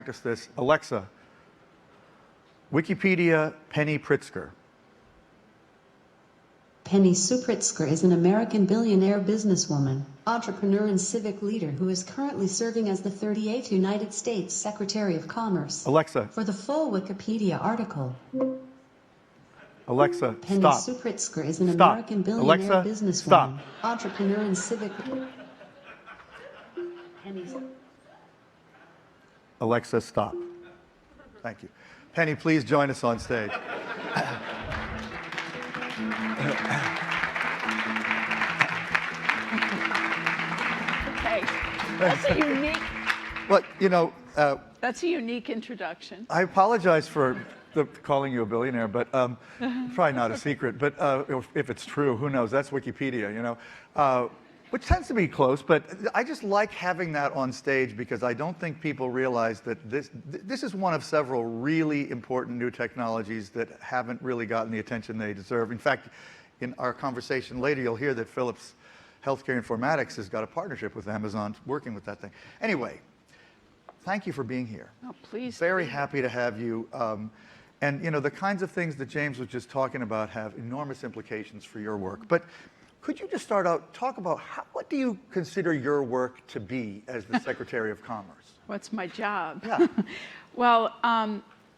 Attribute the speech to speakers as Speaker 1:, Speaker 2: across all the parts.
Speaker 1: practice this. Alexa, Wikipedia Penny Pritzker.
Speaker 2: Penny Sue Pritzker is an American billionaire businesswoman, entrepreneur and civic leader who is currently serving as the 38th United States Secretary of Commerce.
Speaker 1: Alexa.
Speaker 2: For the full Wikipedia article.
Speaker 1: Alexa,
Speaker 2: Penny
Speaker 1: stop.
Speaker 2: Sue Pritzker is an
Speaker 1: Stop.
Speaker 2: American billionaire
Speaker 1: Alexa,
Speaker 2: businesswoman,
Speaker 1: stop.
Speaker 2: entrepreneur and civic
Speaker 1: Alexa, stop. Thank you. Penny, please join us on stage.
Speaker 3: Okay, that's a unique.
Speaker 1: Well, you know,
Speaker 3: That's a unique introduction.
Speaker 1: I apologize for calling you a billionaire, but probably not a secret. But if it's true, who knows? That's Wikipedia, you know, which tends to be close. But I just like having that on stage because I don't think people realize that this is one of several really important new technologies that haven't really gotten the attention they deserve. In fact, in our conversation later, you'll hear that Philips Healthcare Informatics has got a partnership with Amazon working with that thing. Anyway, thank you for being here.
Speaker 3: Oh, please.
Speaker 1: Very happy to have you. And you know, the kinds of things that James was just talking about have enormous implications for your work. But could you just start out, talk about what do you consider your work to be as the Secretary of Commerce?
Speaker 3: What's my job?
Speaker 1: Yeah.
Speaker 3: Well,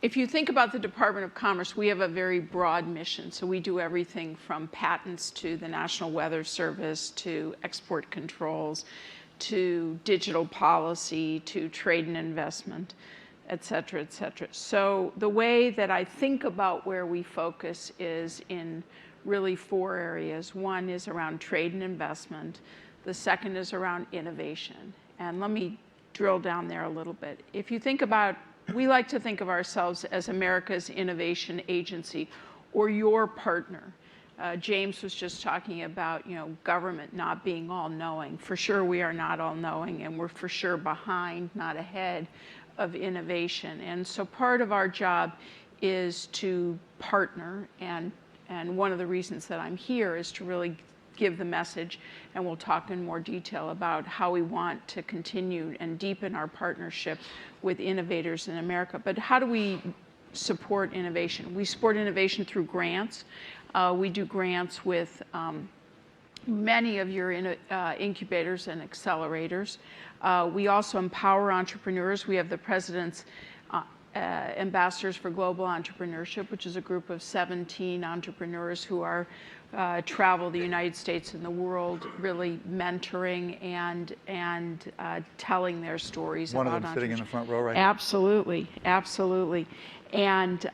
Speaker 3: if you think about the Department of Commerce, we have a very broad mission. So we do everything from patents to the National Weather Service to export controls to digital policy to trade and investment, et cetera, et cetera. So the way that I think about where we focus is in really four areas. One is around trade and investment. The second is around innovation. And let me drill down there a little bit. If you think about, we like to think of ourselves as America's innovation agency or your partner. James was just talking about, you know, government not being all-knowing. For sure we are not all-knowing, and we're for sure behind, not ahead of innovation. And so part of our job is to partner, and one of the reasons that I'm here is to really give the message, and we'll talk in more detail about how we want to continue and deepen our partnership with innovators in America. But how do we support innovation? We support innovation through grants. We do grants with many of your incubators and accelerators. We also empower entrepreneurs. We have the President's Ambassadors for Global Entrepreneurship, which is a group of 17 entrepreneurs who are travel the United States and the world, really mentoring and telling their stories.
Speaker 1: One of them sitting in the front row right now.
Speaker 3: Absolutely, absolutely. And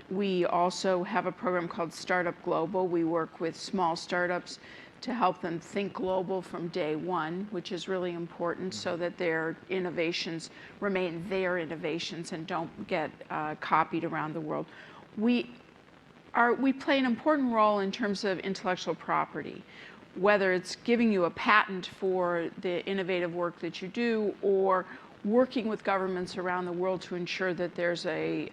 Speaker 3: we also have a program called Startup Global. We work with small startups to help them think global from day one, which is really important so that their innovations remain their innovations and don't get copied around the world. We play an important role in terms of intellectual property, whether it's giving you a patent for the innovative work that you do or working with governments around the world to ensure that there's a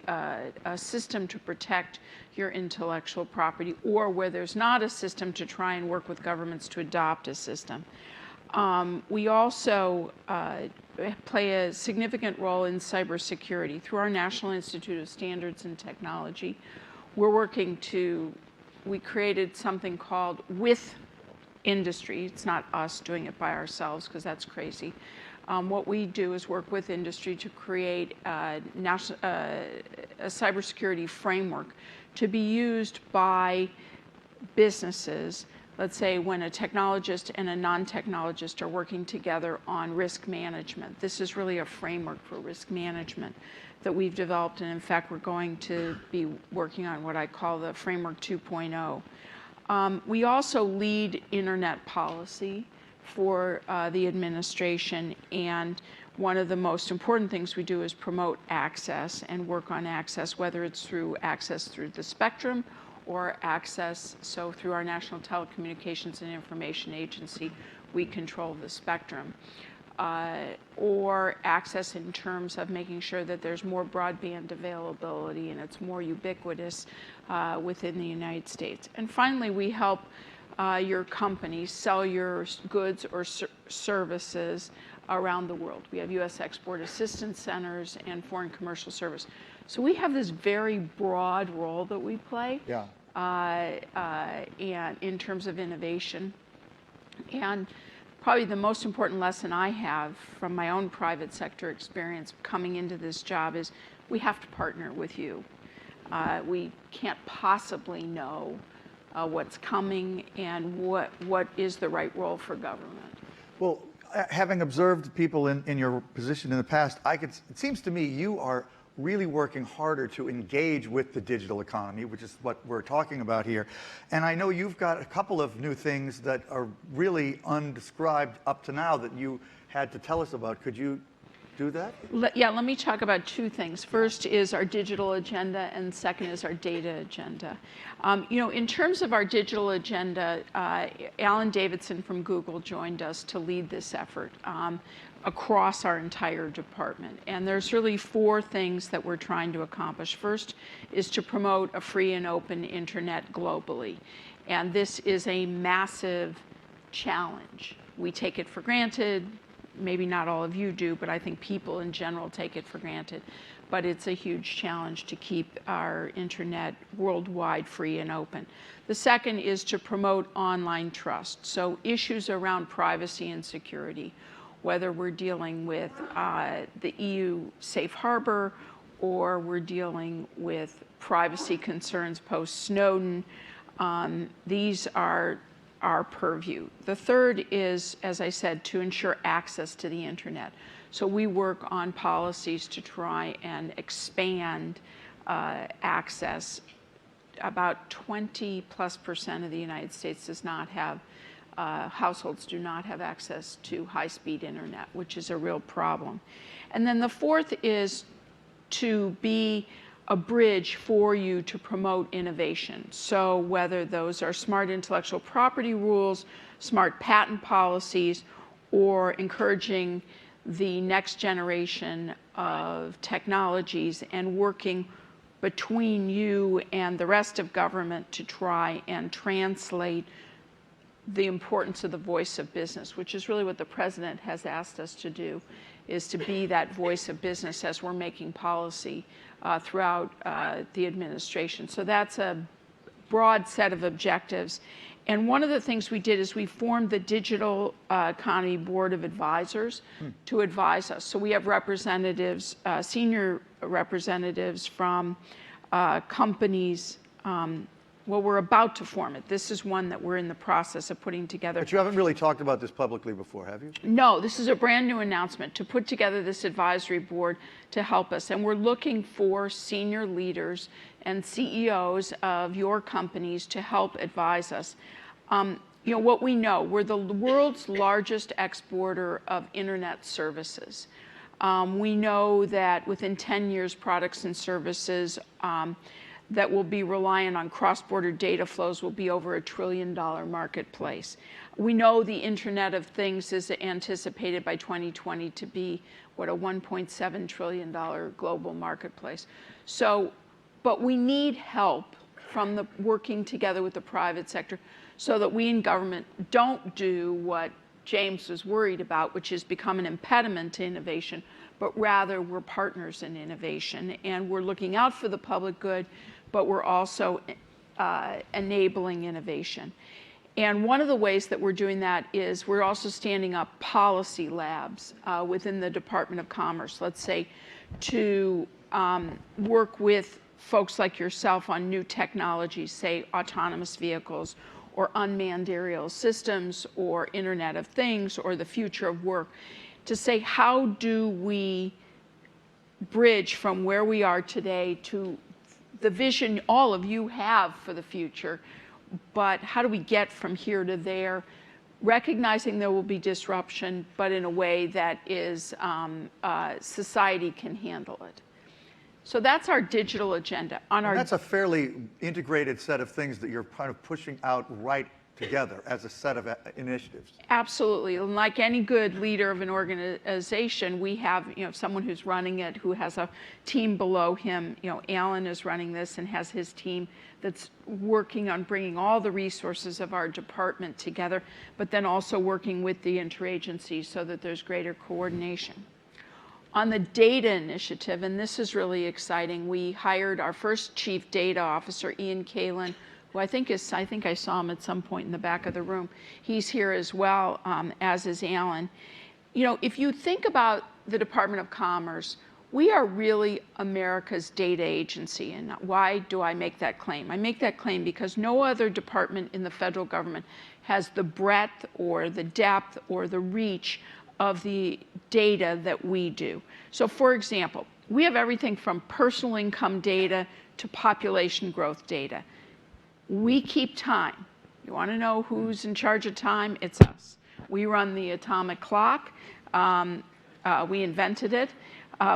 Speaker 3: system to protect your intellectual property, or where there's not a system to try and work with governments to adopt a system. We also play a significant role in cybersecurity. Through our National Institute of Standards and Technology, we created something called With Industry. It's not us doing it by ourselves because that's crazy. What we do is work with industry to create a cybersecurity framework to be used by businesses. Let's say when a technologist and a non-technologist are working together on risk management. This is really a framework for risk management that we've developed, and in fact we're going to be working on what I call the Framework 2.0. We also lead internet policy for the administration, and one of the most important things we do is promote access and work on access, whether it's through access through the spectrum or access, so through our National Telecommunications and Information Agency, we control the spectrum, or access in terms of making sure that there's more broadband availability and it's more ubiquitous within the United States. And finally, we help your company sell your goods or services around the world. We have U.S. Export Assistance Centers and Foreign Commercial Service. So we have this very broad role that we play and in terms of innovation. And probably the most important lesson I have from my own private sector experience coming into this job is we have to partner with you. We can't possibly know what's coming and what is the right role for government.
Speaker 1: Well, having observed people in your position in the past, it seems to me you are really working harder to engage with the digital economy, which is what we're talking about here. And I know you've got a couple of new things that are really undescribed up to now that you had to tell us about. Could you do that?
Speaker 3: Let me talk about two things. First is our digital agenda, and second is our data agenda. In terms of our digital agenda, Alan Davidson from Google joined us to lead this effort across our entire department. And there's really four things that we're trying to accomplish. First is to promote a free and open internet globally. And this is a massive challenge. We take it for granted. Maybe not all of you do, but I think people in general take it for granted. But it's a huge challenge to keep our internet worldwide free and open. The second is to promote online trust. So issues around privacy and security, whether we're dealing with the EU safe harbor or we're dealing with privacy concerns post-Snowden, these are our purview. The third is, as I said, to ensure access to the internet. So we work on policies to try and expand access. About 20+% of the United States does not have, households do not have access to high-speed internet, which is a real problem. And then the fourth is to be a bridge for you to promote innovation. So whether those are smart intellectual property rules, smart patent policies, or encouraging the next generation of technologies and working between you and the rest of government to try and translate the importance of the voice of business, which is really what the president has asked us to do, is to be that voice of business as we're making policy throughout the administration. So that's a broad set of objectives. And one of the things we did is we formed the Digital Economy Board of Advisors to advise us. So we have representatives, senior representatives from companies. Well, we're about to form it. This is one that we're in the process of putting together.
Speaker 1: But you haven't really talked about this publicly before, have you?
Speaker 3: No, this is a brand new announcement to put together this advisory board to help us. And we're looking for senior leaders and CEOs of your companies to help advise us. What we know, we're the world's largest exporter of internet services. We know that within 10 years, products and services that will be reliant on cross-border data flows will be over $1 trillion marketplace. We know the Internet of Things is anticipated by 2020 to be, a $1.7 trillion global marketplace. So, but we need help from the working together with the private sector so that we in government don't do what James was worried about, which is become an impediment to innovation, but rather we're partners in innovation and we're looking out for the public good, but we're also enabling innovation. And one of the ways that we're doing that is we're also standing up policy labs within the Department of Commerce, let's say, to work with folks like yourself on new technologies, say autonomous vehicles or unmanned aerial systems or Internet of Things or the future of work, to say how do we bridge from where we are today to the vision all of you have for the future, but how do we get from here to there, recognizing there will be disruption, but in a way that is society can handle it. So that's our digital agenda.
Speaker 1: That's a fairly integrated set of things that you're kind of pushing out right together as a set of initiatives.
Speaker 3: Absolutely. And like any good leader of an organization, we have, someone who's running it, who has a team below him. Alan is running this and has his team that's working on bringing all the resources of our department together, but then also working with the interagencies so that there's greater coordination. On the data initiative, and this is really exciting, we hired our first chief data officer, Ian Kalin, who I think I saw him at some point in the back of the room. He's here as well, as is Alan. If you think about the Department of Commerce, we are really America's data agency. And why do I make that claim? I make that claim because no other department in the federal government has the breadth or the depth or the reach of the data that we do. So for example, we have everything from personal income data to population growth data. We keep time. You want to know who's in charge of time? It's us. We run the atomic clock. We invented it,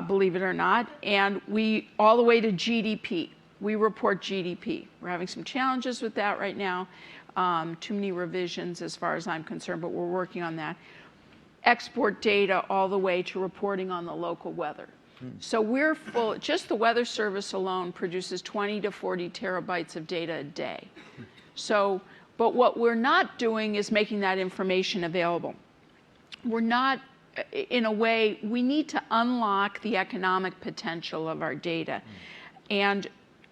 Speaker 3: believe it or not, and we all the way to GDP. We report GDP. We're having some challenges with that right now. Too many revisions as far as I'm concerned, but we're working on that. Export data all the way to reporting on the local weather. So we're full, just the Weather Service alone produces 20 to 40 terabytes of data a day. So, but what we're not doing is making that information available. We're not, in a way, we need to unlock the economic potential of our data. And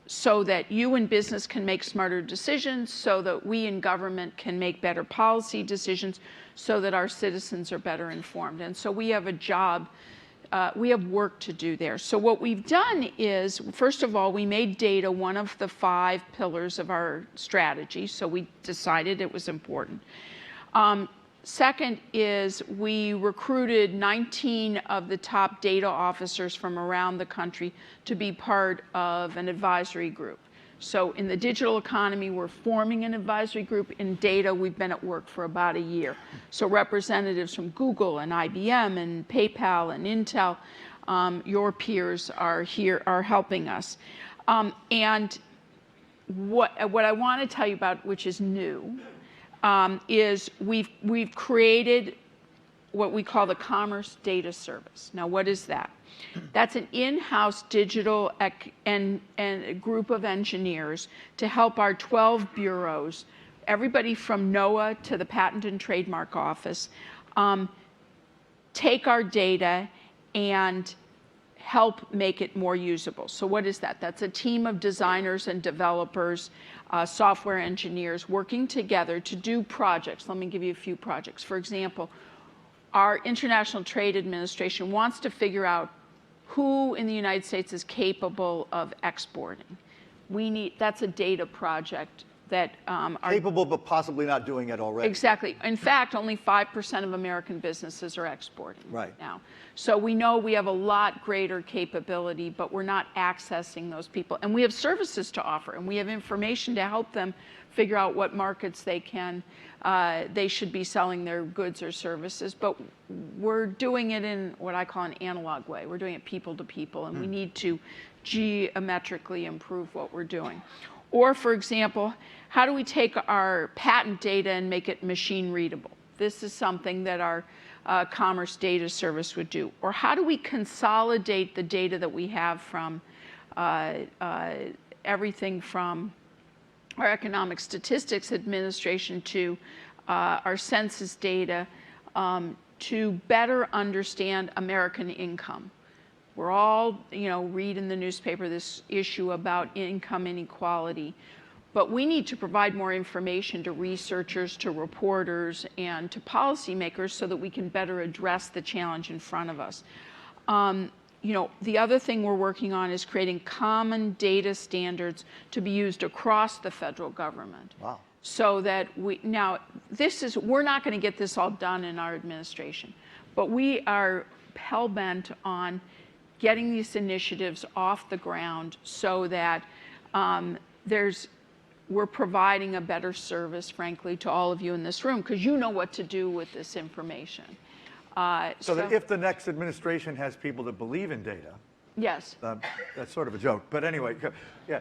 Speaker 3: so that you in business can make smarter decisions, so that we in government can make better policy decisions, so that our citizens are better informed. And so we have a job, we have work to do there. So what we've done is, first of all, we made data one of the 5 pillars of our strategy, so we decided it was important. Second is we recruited 19 of the top data officers from around the country to be part of an advisory group. So in the digital economy, we're forming an advisory group. In data, we've been at work for about a year. So representatives from Google and IBM and PayPal and Intel, your peers are here, are helping us. And what I want to tell you about, which is new, is we've created what we call the Commerce Data Service. Now, what is that? That's an in-house digital and a group of engineers to help our 12 bureaus, everybody from NOAA to the Patent and Trademark Office, take our data and help make it more usable. So what is that? That's a team of designers and developers, software engineers working together to do projects. Let me give you a few projects. For example, our International Trade Administration wants to figure out who in the United States is capable of exporting. That's a data project that
Speaker 1: capable, but possibly not doing it already.
Speaker 3: Exactly. In fact, only 5% of American businesses are exporting
Speaker 1: right
Speaker 3: now. So we know we have a lot greater capability, but we're not accessing those people. And we have services to offer, and we have information to help them figure out what markets they should be selling their goods or services. But we're doing it in what I call an analog way. We're doing it people to people, and we need to geometrically improve what we're doing. Or, for example, how do we take our patent data and make it machine readable? This is something that our Commerce Data Service would do. Or how do we consolidate the data that we have from everything from our Economic Statistics Administration to our census data to better understand American income? We're all, read in the newspaper this issue about income inequality. But we need to provide more information to researchers, to reporters, and to policymakers so that we can better address the challenge in front of us. The other thing we're working on is creating common data standards to be used across the federal government.
Speaker 1: Wow.
Speaker 3: So that we're not going to get this all done in our administration, but we are hell-bent on getting these initiatives off the ground so that we're providing a better service, frankly, to all of you in this room, because you know what to do with this information.
Speaker 1: So that if the next administration has people that believe in data,
Speaker 3: yes,
Speaker 1: that's sort of a joke. But anyway, yeah.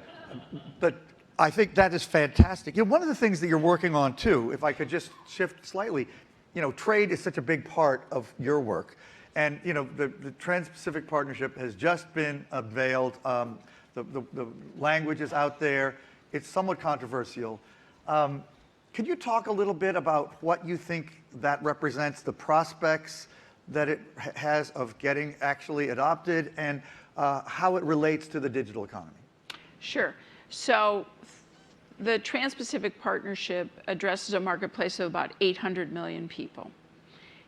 Speaker 1: But I think that is fantastic. You know, one of the things that you're working on too, if I could just shift slightly, you know, trade is such a big part of your work. And, you know, the Trans-Pacific Partnership has just been unveiled. The language is out there. It's somewhat controversial. Could you talk a little bit about what you think that represents, the prospects that it has of getting actually adopted, and how it relates to the digital economy?
Speaker 3: Sure. So the Trans-Pacific Partnership addresses a marketplace of about 800 million people.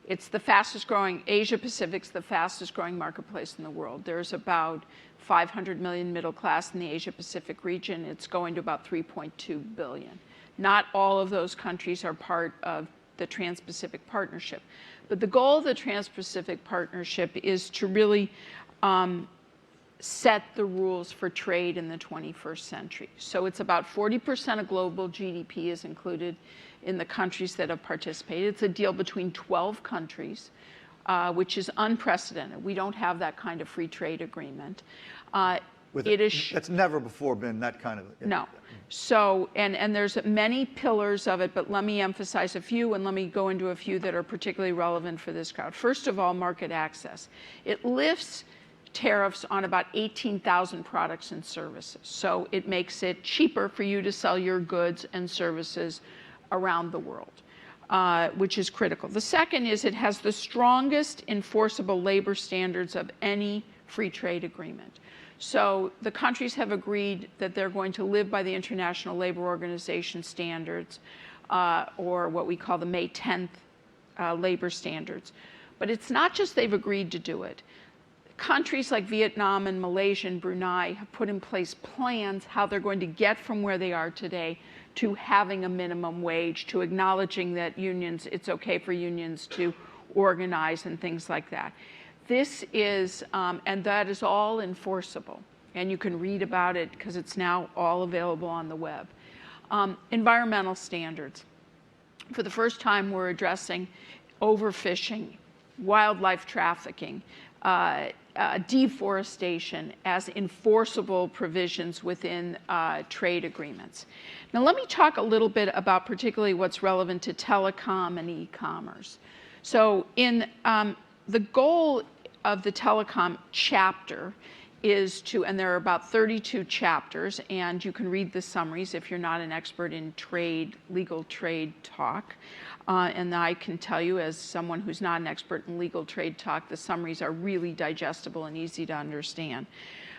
Speaker 3: It's the fastest growing, Asia Pacific's the fastest growing marketplace in the world. There's about 500 million middle class in the Asia Pacific region. It's going to about 3.2 billion. Not all of those countries are part of the Trans-Pacific Partnership. But the goal of the Trans-Pacific Partnership is to really set the rules for trade in the 21st century. So it's about 40% of global GDP is included in the countries that have participated. It's a deal between 12 countries, which is unprecedented. We don't have that kind of free trade agreement.
Speaker 1: It's never before been that kind of...
Speaker 3: No. So, and there's many pillars of it, but let me emphasize a few, and let me go into a few that are particularly relevant for this crowd. First of all, market access. It lifts tariffs on about 18,000 products and services. So it makes it cheaper for you to sell your goods and services around the world, which is critical. The second is it has the strongest enforceable labor standards of any free trade agreement. So the countries have agreed that they're going to live by the International Labor Organization standards, or what we call the May 10th labor standards. But it's not just they've agreed to do it. Countries like Vietnam and Malaysia and Brunei have put in place plans how they're going to get from where they are today to having a minimum wage, to acknowledging that unions, it's okay for unions to organize and things like that. This is, and that is all enforceable. And you can read about it because it's now all available on the web. Environmental standards. For the first time, we're addressing overfishing, wildlife trafficking, deforestation as enforceable provisions within trade agreements. Now let me talk a little bit about particularly what's relevant to telecom and e-commerce. So in the goal of the telecom chapter is to, and there are about 32 chapters, and you can read the summaries if you're not an expert in trade, legal trade talk. And I can tell you, as someone who's not an expert in legal trade talk, the summaries are really digestible and easy to understand.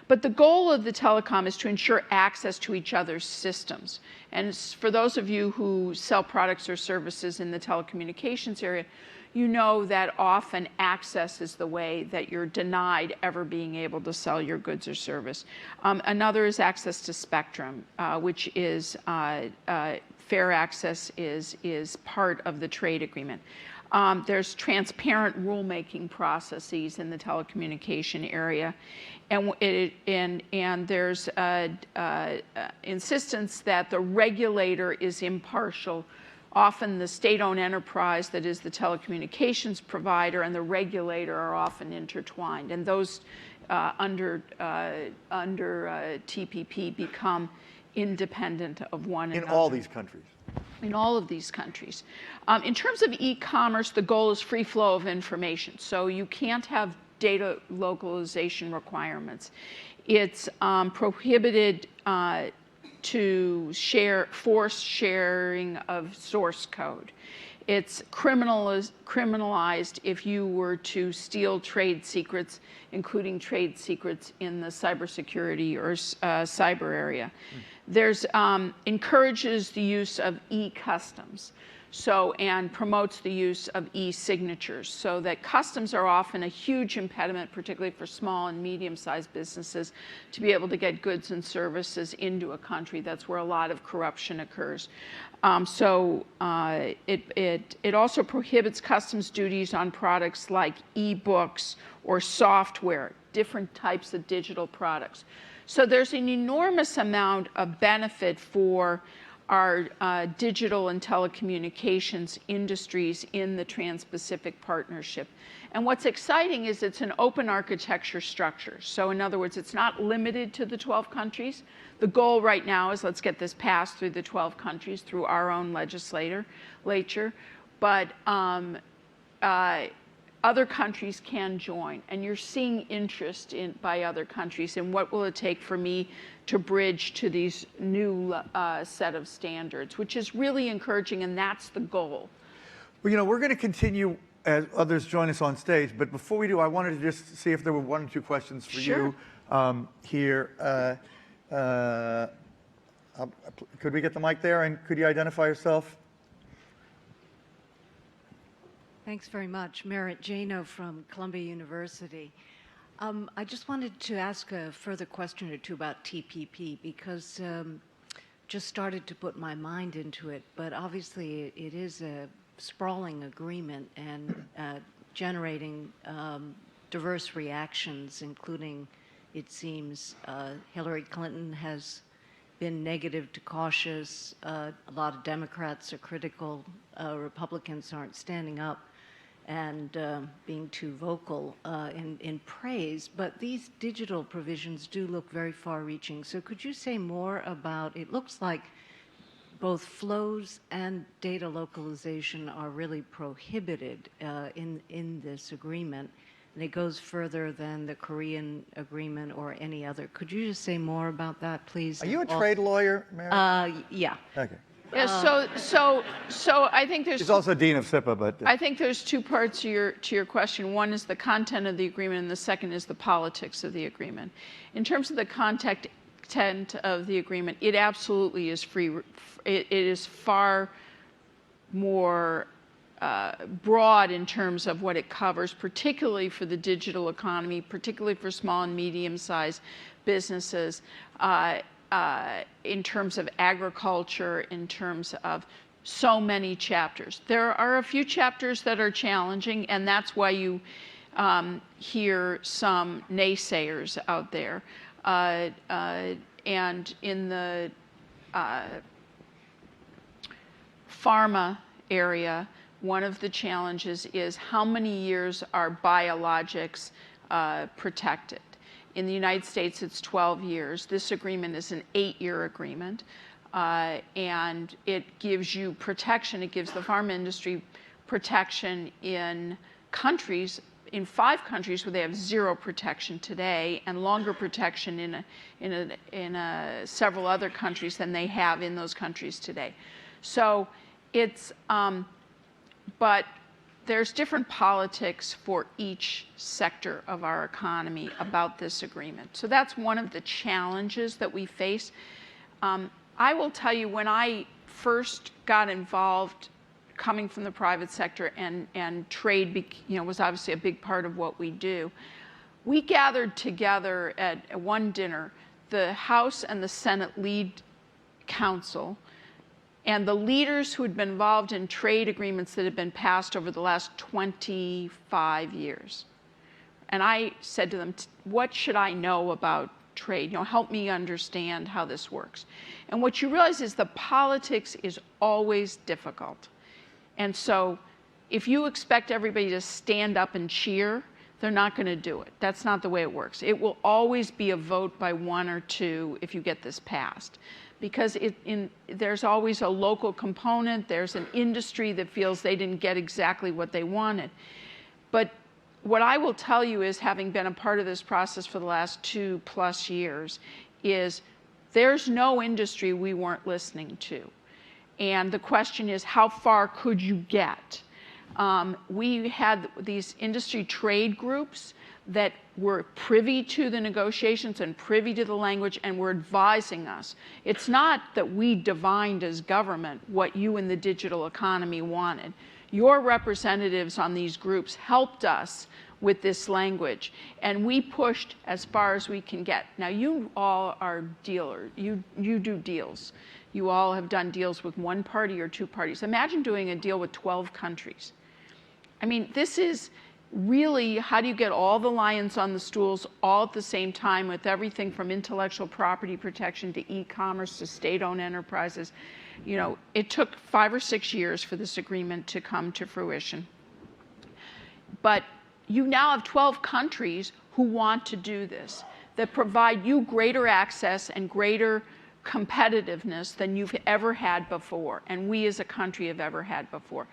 Speaker 3: But the goal of the telecom is to ensure access to each other's systems. And for those of you who sell products or services in the telecommunications area, you know that often access is the way that you're denied ever being able to sell your goods or service. Another is access to spectrum, which is fair access is part of the trade agreement. There's transparent rulemaking processes in the telecommunication area, and there's insistence that the regulator is impartial. Often the state-owned enterprise that is the telecommunications provider and the regulator are often intertwined, and those under TPP become independent of one another.
Speaker 1: In all these countries?
Speaker 3: In all of these countries. In terms of e-commerce, the goal is free flow of information. So you can't have data localization requirements. It's prohibited to force sharing of source code. It's criminalized if you were to steal trade secrets, including trade secrets in the cybersecurity or cyber area. There's encourages the use of e-customs, and promotes the use of e-signatures, so that customs are often a huge impediment, particularly for small and medium-sized businesses, to be able to get goods and services into a country. That's where a lot of corruption occurs. It also prohibits customs duties on products like e-books or software, different types of digital products. So there's an enormous amount of benefit for our digital and telecommunications industries in the Trans-Pacific Partnership. And what's exciting is it's an open architecture structure. So in other words, it's not limited to the 12 countries. The goal right now is let's get this passed through the 12 countries through our own legislature. But other countries can join, and you're seeing interest by other countries in what will it take for me to bridge to these new set of standards, which is really encouraging, and that's the goal.
Speaker 1: Well, we're going to continue as others join us on stage, but before we do, I wanted to just see if there were one or two questions for you here. Could we get the mic there, and could you identify yourself?
Speaker 4: Thanks very much. Merritt Jano from Columbia University. I just wanted to ask a further question or two about TPP because just started to put my mind into it, but obviously it is a sprawling agreement and generating diverse reactions, including, it seems, Hillary Clinton has been negative to cautious. A lot of Democrats are critical. Republicans aren't standing up and being too vocal in praise, but these digital provisions do look very far-reaching. So could you say more about, it looks like both flows and data localization are really prohibited in this agreement, and it goes further than the Korean agreement or any other. Could you just say more about that, please?
Speaker 1: Are you a trade lawyer, Mary?
Speaker 4: Yeah.
Speaker 1: Okay.
Speaker 3: Yeah, so I think there's.
Speaker 1: She's also dean of SIPA, but
Speaker 3: I think there's two parts to your question. One is the content of the agreement, and the second is the politics of the agreement. In terms of the content of the agreement, it absolutely is free. It is far more broad in terms of what it covers, particularly for the digital economy, particularly for small and medium-sized businesses. In terms of agriculture, in terms of so many chapters. There are a few chapters that are challenging, and that's why you hear some naysayers out there. And in the pharma area, one of the challenges is how many years are biologics protected. In the United States, it's 12 years. This agreement is an 8-year agreement, and it gives you protection. It gives the pharma industry protection in 5 countries where they have 0 protection today, and longer protection in several other countries than they have in those countries today. So it's, but there's different politics for each sector of our economy about this agreement. So that's one of the challenges that we face. I will tell you, when I first got involved coming from the private sector, and trade was obviously a big part of what we do, we gathered together at one dinner, the House and the Senate lead counsel, and the leaders who had been involved in trade agreements that had been passed over the last 25 years. And I said to them, what should I know about trade? Help me understand how this works. And what you realize is the politics is always difficult. And so if you expect everybody to stand up and cheer, they're not going to do it. That's not the way it works. It will always be a vote by 1 or 2 if you get this passed. Because there's always a local component, there's an industry that feels they didn't get exactly what they wanted. But what I will tell you is, having been a part of this process for the last 2+ years, is there's no industry we weren't listening to. And the question is, how far could you get? We had these industry trade groups that were privy to the negotiations and privy to the language and were advising us. It's not that we divined as government what you in the digital economy wanted. Your representatives on these groups helped us with this language, and we pushed as far as we can get. Now, you all are dealers. You do deals. You all have done deals with 1 party or 2 parties. Imagine doing a deal with 12 countries. I mean, this is really, how do you get all the lions on the stools all at the same time with everything from intellectual property protection to e-commerce to state-owned enterprises? You know, it took 5 or 6 years for this agreement to come to fruition. But you now have 12 countries who want to do this, that provide you greater access and greater competitiveness than you've ever had before, and we as a country have ever had before.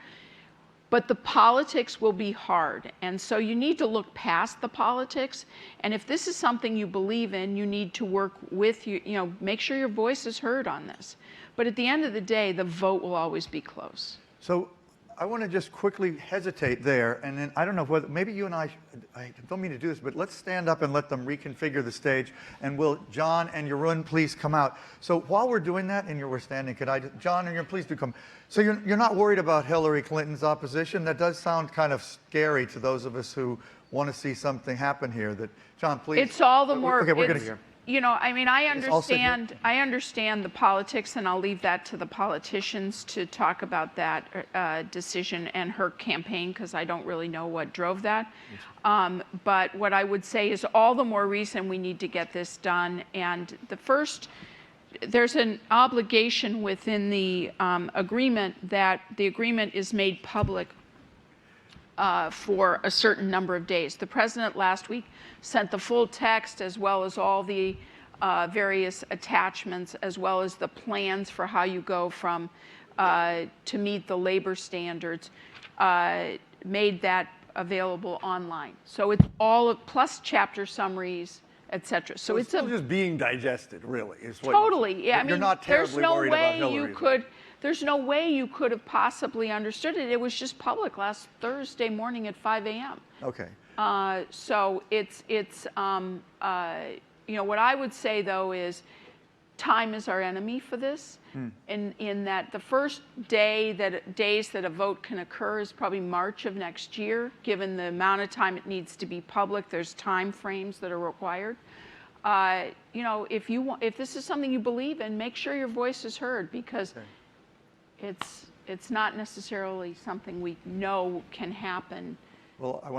Speaker 3: But the politics will be hard, and so you need to look past the politics, and if this is something you believe in, you need to work with, you know, make sure your voice is heard on this. But at the end of the day, the vote will always be close.
Speaker 1: So I want to just quickly hesitate there, and then I don't know whether, maybe you and I don't mean to do this, but let's stand up and let them reconfigure the stage, and will John and Jeroen please come out. So while we're doing that, and we're standing, could I, John and Jeroen, please do come. So you're not worried about Hillary Clinton's opposition? That does sound kind of scary to those of us who want to see something happen here. That, John, please.
Speaker 3: It's all the more.
Speaker 1: Okay, we're going to hear.
Speaker 3: You know, I mean, I
Speaker 1: all sit here.
Speaker 3: understand the politics, and I'll leave that to the politicians to talk about that decision and her campaign, because I don't really know what drove that. But what I would say is all the more reason we need to get this done. And there's an obligation within the agreement that the agreement is made public for a certain number of days. The president last week sent the full text, as well as all the various attachments, as well as the plans for how you go from to meet the labor standards, made that available online. So it's all plus chapter summaries, etc. So
Speaker 5: it's still just being digested, really. Is what
Speaker 3: totally. Yeah, I mean,
Speaker 1: you're not terribly worried about Hillary.
Speaker 3: There's no way you could have possibly understood it. It was just public last Thursday morning at 5 a.m.
Speaker 1: Okay.
Speaker 3: So it's you know, what I would say though is time is our enemy for this, in that the first days that a vote can occur is probably March of next year, given the amount of time it needs to be public. There's time frames that are required. You know, if this is something you believe in, make sure your voice is heard, because it's not necessarily something we know can happen.
Speaker 1: Well, I want